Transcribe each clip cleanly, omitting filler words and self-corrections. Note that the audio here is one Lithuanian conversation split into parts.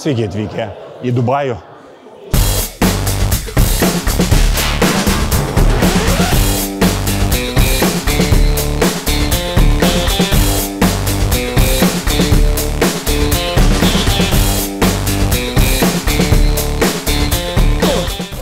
Sveiki atvykę į Dubajų.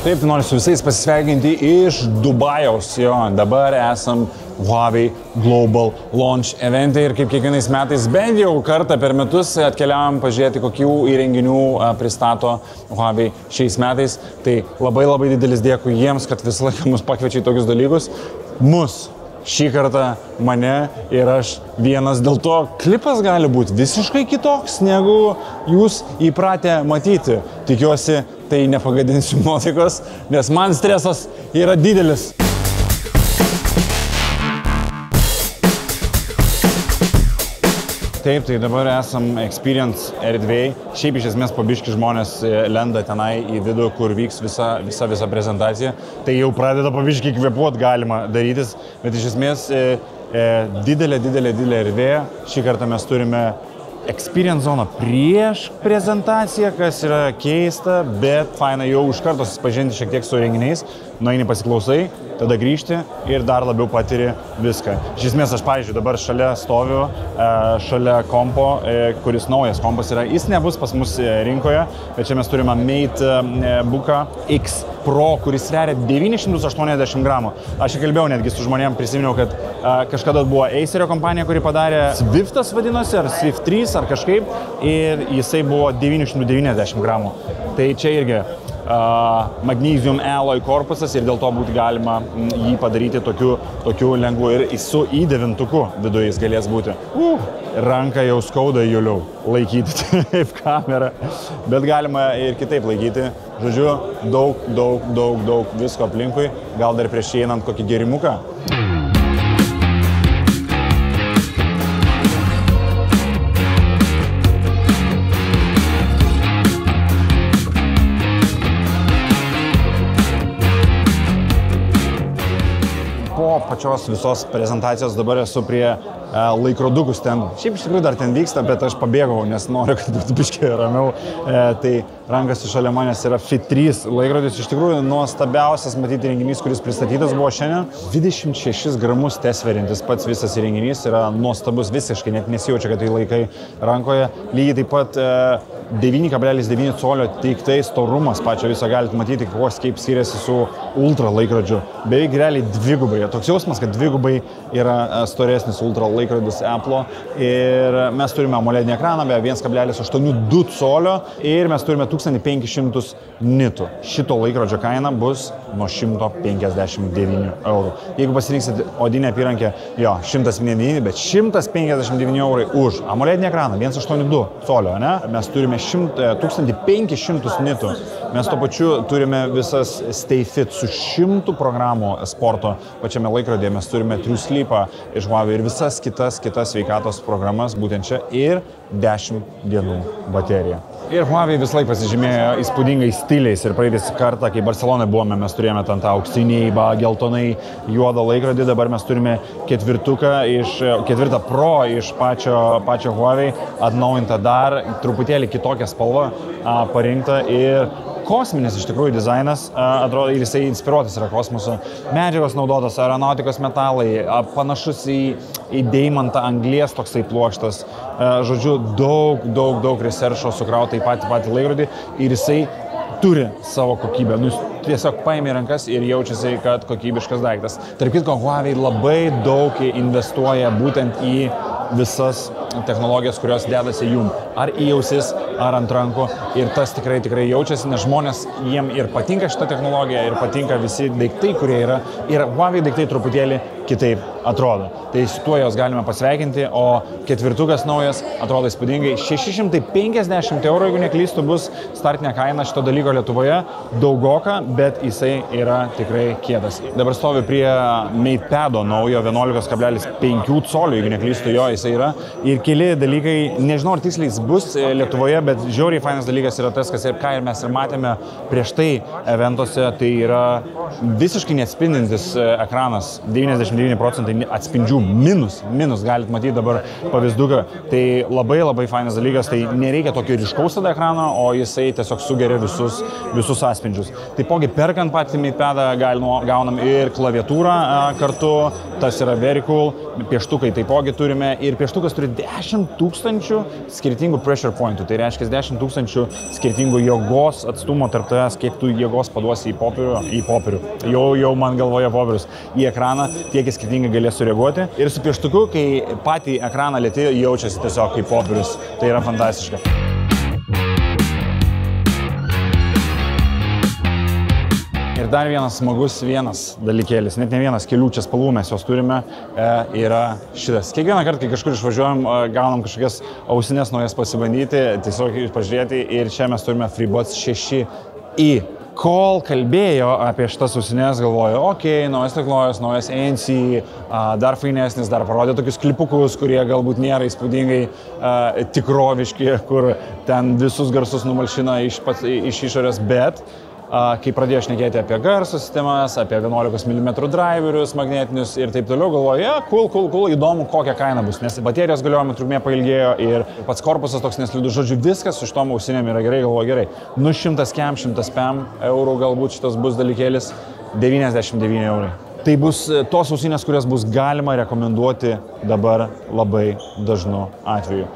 Taip, tai noriu su visais pasisveikinti iš Dubajaus. Jo, dabar esam Huawei Global Launch evente ir kaip kiekvienais metais bent jau kartą per metus atkeliavam pažiūrėti, kokių įrenginių pristato Huawei šiais metais. Tai labai didelis dėkui jiems, kad visą laiką mus pakviečia į tokius dalykus. Šį kartą mane ir aš vienas, dėl to klipas gali būti visiškai kitoks, negu jūs įpratę matyti. Tikiuosi, tai nepagadinsiu nuotaikos, nes man stresas yra didelis. Taip, tai dabar esam Experience erdvėj. Šiaip iš esmės po biškį žmonės lenda tenai į vidų, kur vyks visa prezentacija. Tai jau pradeda po biškį kvėpuot galima darytis, bet iš esmės didelė erdvė. Šį kartą mes turime Experience zoną prieš prezentaciją, kas yra keista, bet faina jau iš karto susipažinti šiek tiek su renginiais. Nueini pasiklausai, tada grįžti ir dar labiau patiri viską. Iš esmės aš, pavyzdžiui, dabar šalia stoviu, šalia kompo, kuris naujas kompas yra. Jis nebus pas mus rinkoje, bet čia mes turime MateBooką X Pro, kuris sveria 980 gramų. Aš kalbėjau netgi su žmonėm, prisiminiau, kad kažkada buvo Acerio kompanija, kuri padarė Swiftas vadinosi, ar Swift 3, ar kažkaip, ir jisai buvo 990 gramų. Tai čia irgi magnesium alloy korpusas ir dėl to būtų galima jį padaryti tokiu lengvu ir su i9 viduje jis galės būti. Ranką jau skauda, Juliau, laikyti taip kamerą, bet galima ir kitaip laikyti. Žodžiu, daug visko aplinkui, gal dar prieš einant kokį gerimuką. Pačios visos prezentacijos dabar esu prie laikrodukų stendų. Šiaip iš tikrųjų dar ten vyksta, bet aš pabėgau, nes noriu, kad būtų biškiai ramiau. Tai rankasi šalia manęs yra Fit 3 laikrodis. Iš tikrųjų nuostabiausias matyti renginys, kuris pristatytas buvo šiandien. 26 gramus tesverintis pats visas renginys yra nuostabus visiškai, net nesijaučia, kad tai laikai rankoje. Lygiai taip pat 9,9 colio teiktai storumas pačio viso galite matyti, kaip skiriasi su ultra laikrodžiu. Beveik realiai dvigubai. Toks jausmas, kad dvigubai yra storesnis ultra laikrodis Apple. Ir mes turime AMOLED ekraną, be 1,82 colio ir mes turime 1500 nitų. Šito laikrodžio kaina bus nuo 159 eurų. Jeigu pasirinksit odinę apyrankę, jo, 159, bet 159 eurai už AMOLED ekraną, 1,82 colio, ne? Mes turime 1500 nitų. Mes to pačiu turime visas Stay Fit su 100 programų sporto pačiame laikrodėje. Mes turime True Sleepą iš Huawei ir visas kitas sveikatos programas būtent čia ir 10 dienų baterija. Ir Huawei vis laik pasižymėjo įspūdingais stiliais ir praeitis kartą, kai Barcelonai buvome, mes turėjome ten tą auksinį, geltonai juodą laikrodį, dabar mes turime ketvirtą Pro iš pačio Huawei, atnaujintą dar, truputėlį kitokią spalvą parinkta ir kosminis iš tikrųjų dizainas, atrodo, ir jisai inspiruotas yra kosmoso. Medžiagos naudotos, aeronautikos metalai, panašus į deimantą anglies toksai pluokštas. Žodžiu, daug researcho sukrauta į patį laikrodį ir jisai turi savo kokybę. Nu, tiesiog paėmė rankas ir jaučiasi, kad kokybiškas daiktas. Tarp kitko, Huawei labai daug investuoja būtent į visas technologijas, kurios dedasi jum. Ar į ausis, ar ant rankų. Ir tas tikrai jaučiasi, nes žmonės, jiem ir patinka šita technologija, ir patinka visi daiktai, kurie yra. Ir Huawei daiktai truputėlį kitaip atrodo. Tai su tuo jos galime pasveikinti, o ketvirtukas naujas atrodo įspūdingai. 650 eurų, jeigu neklystu, bus startinė kaina šito dalyko Lietuvoje. Daugoka, bet jisai yra tikrai kietas. Dabar stoviu prie MatePado naujo 11,5 colio, jeigu neklystu, jo jisai yra. Ir keli dalykai, nežinau, ar tiksliai bus Lietuvoje, bet žiauriai fainas dalykas yra tas, ką ir mes ir matėme prieš tai eventuose, tai yra visiškai neatspindintis ekranas, 99 99% atspindžių minus galit matyti dabar pavyzduką. Tai labai fainas dalykas, tai nereikia tokio ryškaus tada ekrano, o jisai tiesiog sugeria visus atspindžius. Taipogi perkant patį MatePadą gaunam ir klaviatūrą kartu, tas yra very cool, pieštukai taipogi turime ir pieštukas turi 10 000 skirtingų pressure pointų, tai reiškia 10 000 skirtingų jėgos atstumo tarp tavęs, kiek tu jėgos paduosi į popierių. Jau man galvoje popierius į ekraną, tiek skirtingai galės sureaguoti. Ir su pieštuku, kai patį ekraną lieti, jaučiasi tiesiog kaip popierius. Tai yra fantastiška. Ir dar vienas smagus dalykėlis, net ne vienas, kelių čia spalvų mes jos turime, yra šitas. Kiekvieną kartą, kai kažkur išvažiuojam, gaunam kažkokias ausinės naujas pasibandyti, tiesiog pažiūrėti ir čia mes turime FreeBuds 6i. Kol kalbėjo apie šitas ausinės, galvoju, naujas technologijos, naujas ANC, dar fainesnis, dar parodė tokius klipukus, kurie galbūt nėra įspūdingai tikroviški, kur ten visus garsus numalšina iš išorės, bet kai pradėjo šnekėti apie garso sistemas, apie 11 mm driverius magnetinius ir taip toliau, galvoju, cool, įdomu, kokia kaina bus, nes baterijos galiojimo trukmė pailgėjo ir pats korpusas toks neslidus, žodžiu, viskas su šitom ausinėm yra gerai, galvoju, gerai. 100 eurų galbūt šitas bus dalykėlis, 99 eurai. Tai bus tos ausinės, kurias bus galima rekomenduoti dabar labai dažnu atveju.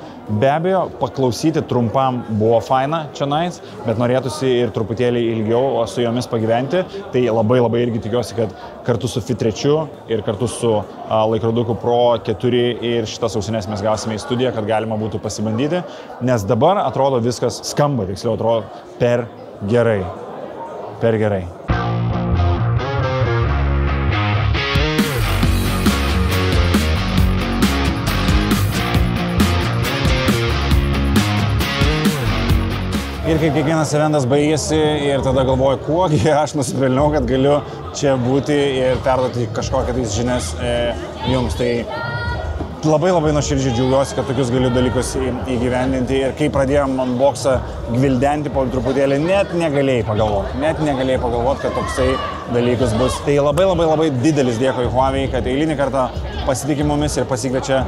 Be abejo, paklausyti trumpam buvo faina čianais, bet norėtųsi ir truputėlį ilgiau su jomis pagyventi. Tai labai irgi tikiuosi, kad kartu su Fit 3 ir kartu su laikroduku Pro 4 ir šitas ausinės mes gausime į studiją, kad galima būtų pasibandyti, nes dabar atrodo viskas skamba, tiksliau atrodo per gerai. Ir kaip kiekvienas eventas baigėsi ir tada galvoju, kuogi aš nusipelniau, kad galiu čia būti ir perduoti kažkokią tais žinias jums. Tai labai nuoširdžiai džiaugiuosi, kad tokius galiu dalykus įgyvendinti ir kai pradėjom unboxą gvildenti po truputėlį, net negalėjai pagalvoti, kad toksai dalykus bus. Tai labai didelis dėkui Huawei, kad eilinį kartą pasitikė mumis ir pasikviečia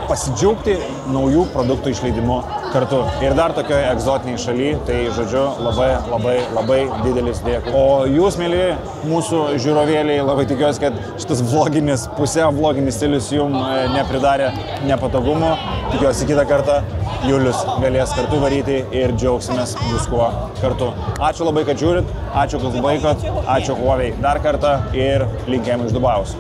pasidžiaugti naujų produktų išleidimu kartu. Ir dar tokioje egzotiniai šaly, tai žodžiu, labai didelis dėkui. O jūs, mėly mūsų žiūrovėliai, labai tikiuosi, kad šitas pusiau vloginis stilius jums nepridarė nepatogumų. Tikiuosi kitą kartą Julius galės kartu varyti ir džiaugsimės viskuo kartu. Ačiū labai, kad žiūrit, ačiū, kad laikot, ačiū Huawei dar kartą ir linkėjimai iš Dubajaus.